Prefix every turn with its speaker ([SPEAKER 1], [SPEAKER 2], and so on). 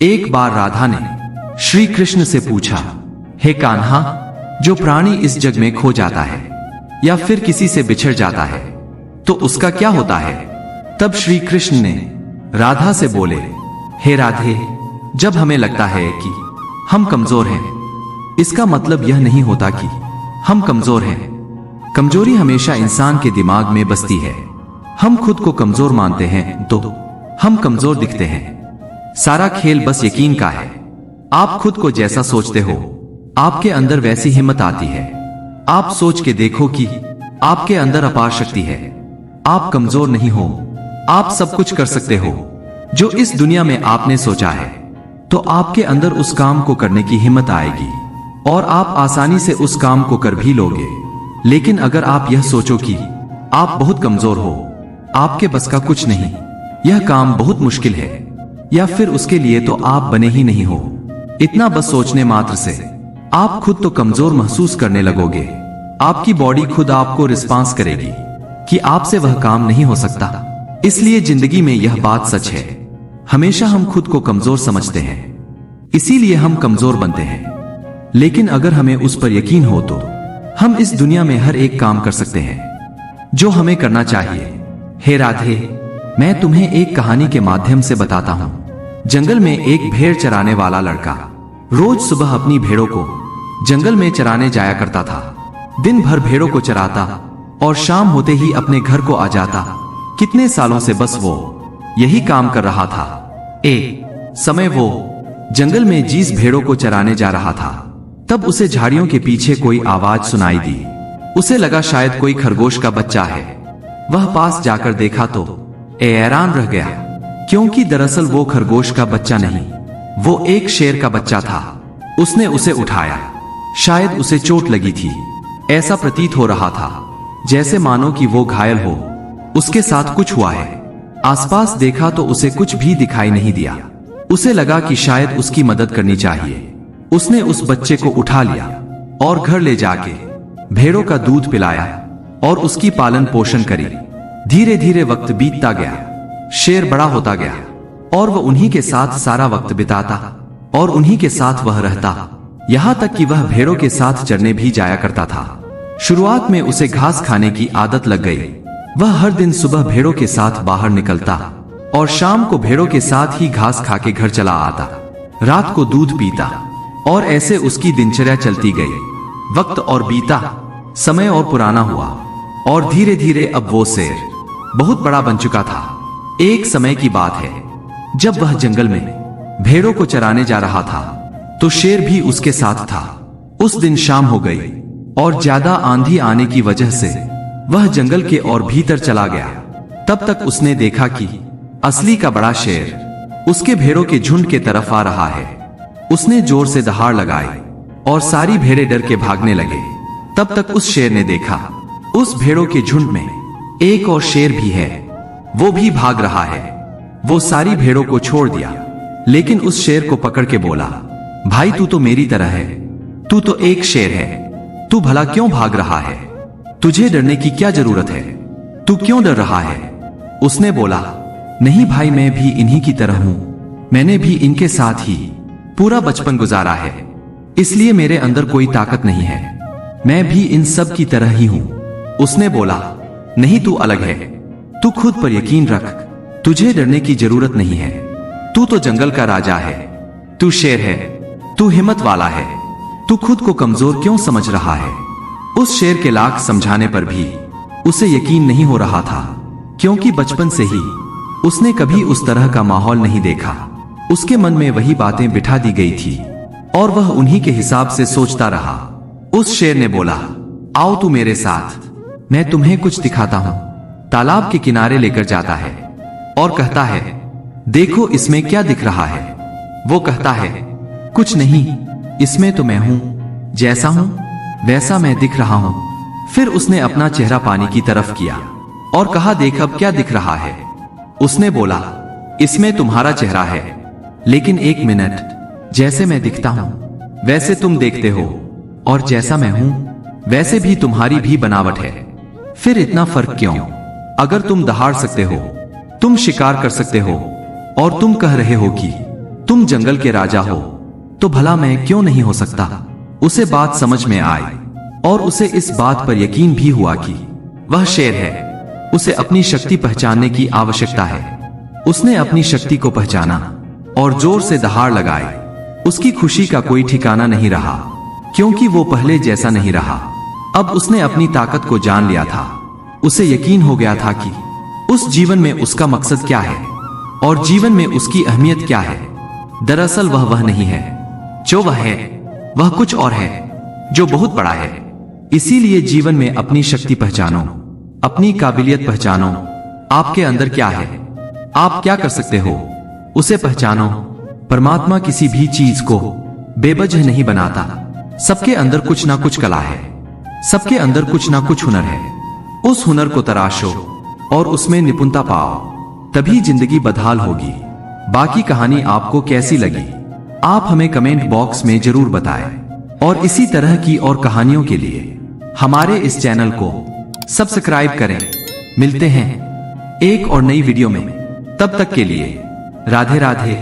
[SPEAKER 1] एक बार राधा ने श्री कृष्ण से पूछा, हे कान्हा, जो प्राणी इस जग में खो जाता है या फिर किसी से बिछड़ जाता है तो उसका क्या होता है? तब श्री कृष्ण ने राधा से बोले, हे राधे, जब हमें लगता है कि हम कमजोर हैं, इसका मतलब यह नहीं होता कि हम कमजोर हैं। कमजोरी हमेशा इंसान के दिमाग में बसती है। हम खुद को कमजोर मानते हैं तो हम कमजोर दिखते हैं। सारा खेल बस यकीन का है। आप खुद को जैसा सोचते हो, आपके अंदर वैसी हिम्मत आती है। आप सोच के देखो कि आपके अंदर अपार शक्ति है। आप कमजोर नहीं हो, आप सब कुछ कर सकते हो जो इस दुनिया में आपने सोचा है। तो आपके अंदर उस काम को करने की हिम्मत आएगी और आप आसानी से उस काम को कर भी लोगे। लेकिन अगर आप यह सोचो कि आप बहुत कमजोर हो, आपके बस का कुछ नहीं, यह काम बहुत मुश्किल है, या फिर उसके लिए तो आप बने ही नहीं हो, इतना बस सोचने मात्र से आप खुद तो कमजोर महसूस करने लगोगे। आपकी बॉडी खुद आपको रिस्पांस करेगी कि आपसे वह काम नहीं हो सकता। इसलिए जिंदगी में यह बात सच है, हमेशा हम खुद को कमजोर समझते हैं, इसीलिए हम कमजोर बनते हैं। लेकिन अगर हमें उस पर यकीन हो तो हम इस दुनिया में हर एक काम कर सकते हैं जो हमें करना चाहिए। हे राधे, मैं तुम्हें एक कहानी के माध्यम से बताता हूं। जंगल में एक भेड़ चराने वाला लड़का रोज सुबह अपनी भेड़ों को जंगल में चराने जाया करता था। दिन भर भेड़ों को चराता और शाम होते ही अपने घर को आ जाता। कितने सालों से बस वो यही काम कर रहा था। एक समय वो जंगल में जिस भेड़ों को चराने जा रहा था, तब उसे झाड़ियों के पीछे कोई आवाज सुनाई दी। उसे लगा शायद कोई खरगोश का बच्चा है। वह पास जाकर देखा तो हैरान रह गया, क्योंकि दरअसल वो खरगोश का बच्चा नहीं, वो एक शेर का बच्चा था। उसने उसे उठाया, शायद उसे चोट लगी थी। ऐसा प्रतीत हो रहा था जैसे मानो कि वो घायल हो, उसके साथ कुछ हुआ है। आसपास देखा तो उसे कुछ भी दिखाई नहीं दिया। उसे लगा कि शायद उसकी मदद करनी चाहिए। उसने उस बच्चे को उठा लिया और घर ले जाके भेड़ों का दूध पिलाया और उसकी पालन पोषण करी। धीरे धीरे वक्त बीतता गया, शेर बड़ा होता गया और वह उन्हीं के साथ सारा वक्त बिताता और उन्हीं के साथ वह रहता, यहाँ तक कि वह भेड़ों के साथ चरने भी जाया करता था। शुरुआत में उसे घास खाने की आदत लग गई। वह हर दिन सुबह भेड़ों के साथ बाहर निकलता और शाम को भेड़ों के साथ ही घास खा के घर चला आता। रात को दूध पीता और ऐसे उसकी दिनचर्या चलती गई। वक्त और बीता, समय और पुराना हुआ और धीरे धीरे अब वो शेर बहुत बड़ा बन चुका था। एक समय की बात है, जब वह जंगल में भेड़ों को चराने जा रहा था तो शेर भी उसके साथ था। उस दिन शाम हो गई और ज्यादा आंधी आने की वजह से वह जंगल के और भीतर चला गया। तब तक उसने देखा कि असली का बड़ा शेर उसके भेड़ों के झुंड के तरफ आ रहा है। उसने जोर से दहाड़ लगाई और सारी भेड़ें डर के भागने लगे। तब तक उस शेर ने देखा उस भेड़ों के झुंड में एक और शेर भी है, वो भी भाग रहा है। वो सारी भेड़ों को छोड़ दिया, लेकिन उस शेर को पकड़ के बोला, भाई तू तो मेरी तरह है, तू तो एक शेर है, तू भला क्यों भाग रहा है? तुझे डरने की क्या जरूरत है? तू क्यों डर रहा है? उसने बोला, नहीं भाई, मैं भी इन्हीं की तरह हूं, मैंने भी इनके साथ ही पूरा बचपन गुजारा है, इसलिए मेरे अंदर कोई ताकत नहीं है, मैं भी इन सब की तरह ही हूं। उसने बोला, नहीं, तू अलग है, तू खुद पर यकीन रख, तुझे डरने की जरूरत नहीं है, तू तो जंगल का राजा है, तू शेर है, तू हिम्मत वाला है, तू खुद को कमजोर क्यों समझ रहा है? उस शेर के लाख समझाने पर भी उसे यकीन नहीं हो रहा था, क्योंकि बचपन से ही उसने कभी उस तरह का माहौल नहीं देखा। उसके मन में वही बातें बिठा दी गई थी और वह उन्हीं के हिसाब से सोचता रहा। उस शेर ने बोला, आओ तू मेरे साथ, मैं तुम्हें कुछ दिखाता हूं। तालाब के किनारे लेकर जाता है और कहता है, देखो इसमें क्या दिख रहा है? वो कहता है, कुछ नहीं, इसमें तो मैं हूं, जैसा हूं वैसा मैं दिख रहा हूं। फिर उसने अपना चेहरा पानी की तरफ किया और कहा, देख अब क्या दिख रहा है? उसने बोला, इसमें तुम्हारा चेहरा है, लेकिन एक मिनट, जैसे मैं दिखता हूं वैसे तुम देखते हो, और जैसा मैं हूं वैसे भी तुम्हारी भी बनावट है, फिर इतना फर्क क्यों? अगर तुम दहाड़ सकते हो, तुम शिकार कर सकते हो, और तुम कह रहे हो कि तुम जंगल के राजा हो तो भला मैं क्यों नहीं हो सकता। उसे बात समझ में आई और उसे इस बात पर यकीन भी हुआ कि वह शेर है। उसे अपनी शक्ति पहचानने की आवश्यकता है। उसने अपनी शक्ति को पहचाना और जोर से दहाड़ लगाई। उसकी खुशी का कोई ठिकाना नहीं रहा, क्योंकि वो पहले जैसा नहीं रहा। अब उसने अपनी ताकत को जान लिया था। उसे यकीन हो गया था कि उस जीवन में उसका मकसद क्या है और जीवन में उसकी अहमियत क्या है। दरअसल वह नहीं है जो वह है, वह कुछ और है जो बहुत बड़ा है। इसीलिए जीवन में अपनी शक्ति पहचानो, अपनी काबिलियत पहचानो। आपके अंदर क्या है, आप क्या कर सकते हो, उसे पहचानो। परमात्मा किसी भी चीज को बेवजह नहीं बनाता। सबके अंदर कुछ ना कुछ कला है, सबके अंदर कुछ ना कुछ हुनर है। उस हुनर को तराशो और उसमें निपुणता पाओ, तभी जिंदगी बदहाल होगी। बाकी कहानी आपको कैसी लगी, आप हमें कमेंट बॉक्स में जरूर बताएं। और इसी तरह की और कहानियों के लिए हमारे इस चैनल को सब्सक्राइब करें। मिलते हैं एक और नई वीडियो में, तब तक के लिए राधे राधे।